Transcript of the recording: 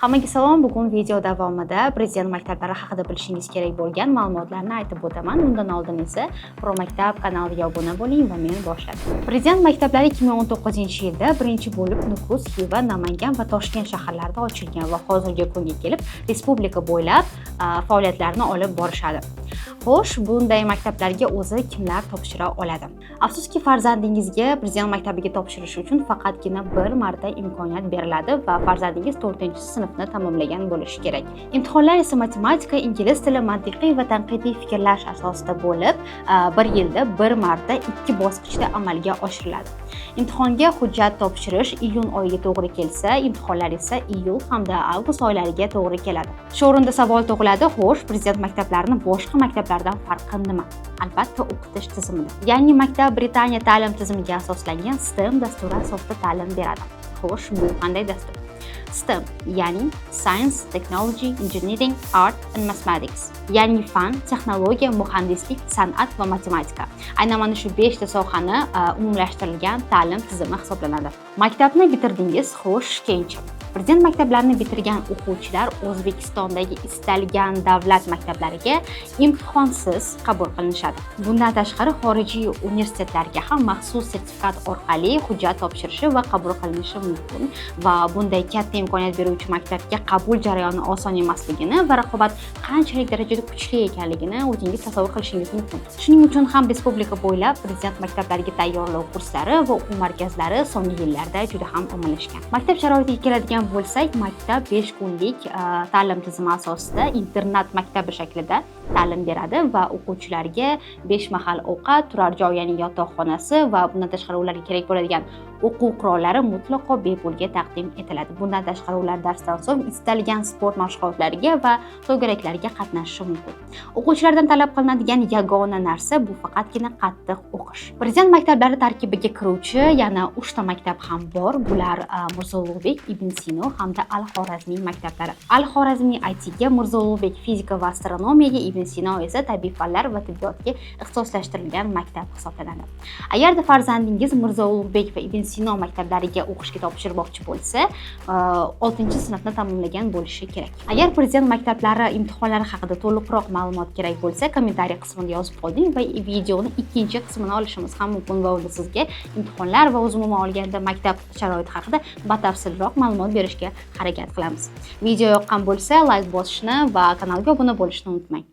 Hammaga salom. Bugun video davomida Prezident maktablari haqida bilishingiz kerak bo'lgan ma'lumotlarni aytib o'taman. Undan oldin esa Pro Maktab kanaliga obuna bo'ling va men boshladim. Prezident maktablari 2019-yilda birinchi bo'lib Nukus, Xiva, Namangan va Toshkent shaharlarida ochilgan va hozirgi kunga kelib respublika bo'ylab faoliyatlarni olib borishadi. Xo'sh, bunday maktablarga o'zi kimlar topshira oladi? Afsuski, farzandingizga Prezident maktabiga topshirish uchun faqatgina bir marta imkoniyat beriladi va farzandingiz 4-sinfni tamomlagan bo'lishi kerak. Imtihonlar esa matematika, ingliz tili, mantiqiy va tanqidiy fikrlash asosida bo'lib, bir yilda bir marta 2 bosqichda amalga oshiriladi. Imtihonga hujjat topshirish iyun oyiga to'g'ri kelsa, imtihonlar esa iyul hamda avgust oylariga to'g'ri keladi. Shu o'rinda savol tug'iladi: xo'sh, Prezident maktablarini boshqa maktablardan farqi nima? Albatta, o'qitish tizimida. Ya'ni maktab Britaniya ta'lim tizimiga asoslangan STEM dasturi asosida ta'lim beradi. Xo'sh, bu qanday dastur? STEM, ya'ni Science, Technology, Engineering, Art and Mathematics. Ya'ni fan, texnologiya, muhandislik, san'at va matematika. Aynan mana shu 5 ta sohani umumlashtirilgan ta'lim tizimi hisoblanadi. Maktabni bitirdingiz, xo'sh, keyinchi. Prezident maktablarini bitirgan o'quvchilar O'zbekistondagi istalgan davlat maktablariga imtihonsiz qabul qilinishadi. Bundan tashqari, xorijiy universitetlarga ham maxsus sertifikat orqali hujjat topshirishi va qabul qilinishi mumkin va bunday katta imkoniyat beruvchi maktabga qabul jarayoni oson emasligini va raqobat qanchalik darajada kuchli ekanligini o'zingiz tasavvur qilishingiz mumkin. Shuning uchun ham respublika bo'ylab Prezident maktablariga tayyorlov kurslari va o'quv markazlari so'nggi yillarda juda ham ommalashgan. Maktab sharoitiga keladigan bo'lsak, maktab 5 kunlik ta'lim tizimi asosida internat maktabi shaklida ta'lim beradi va o'quvchilarga 5 mahal ovqat, turar joy, ya'ni yotoqxonasi va bundan tashqari ularga kerak bo'ladigan o'quv qurollari mutlaqo bepulga taqdim etiladi. Bundan tashqari ular darsdan so'ng istalgan sport mashg'ulotlariga va to'garaklarga qatnashishi mumkin. O'quvchilardan talab qilinadigan yagona narsa bu faqatgina qattiq o'qish. Prezident maktablari tarkibiga kiruvchi yana 3 ta maktab ham bor. Bular Mirzo Ulug'bek, Ibn Sino hamda Al-Xorazmiy maktablari. Al-Xorazmiy ITga, Mirzo Ulug'bek fizika va astronomiyaga, Ibn Sino esa tabiiy fanlar va tibbiyotga ixtisoslashtirilgan maktab hisoblanadi. Agarda farzandingiz Mirzo Ulug'bek va Ibn Sino maktablariga o'qishga topshirmoqchi bo'lsa, 6-sinfni tamomlagan bo'lishi kerak. Agar Prezident maktablari imtihonlari haqida to'liqroq ma'lumot kerak bo'lsa, kommentariy qismida yozib qo'ying va videoni 2-qismini olishimiz ham mumkin va unda sizga imtihonlar va o'z umuman olganda maktab sharoiti haqida batafsilroq ma'lumot berishga harakat qilamiz. Video yoqqan bo'lsa, like bosishni va kanalga obuna bo'lishni unutmang.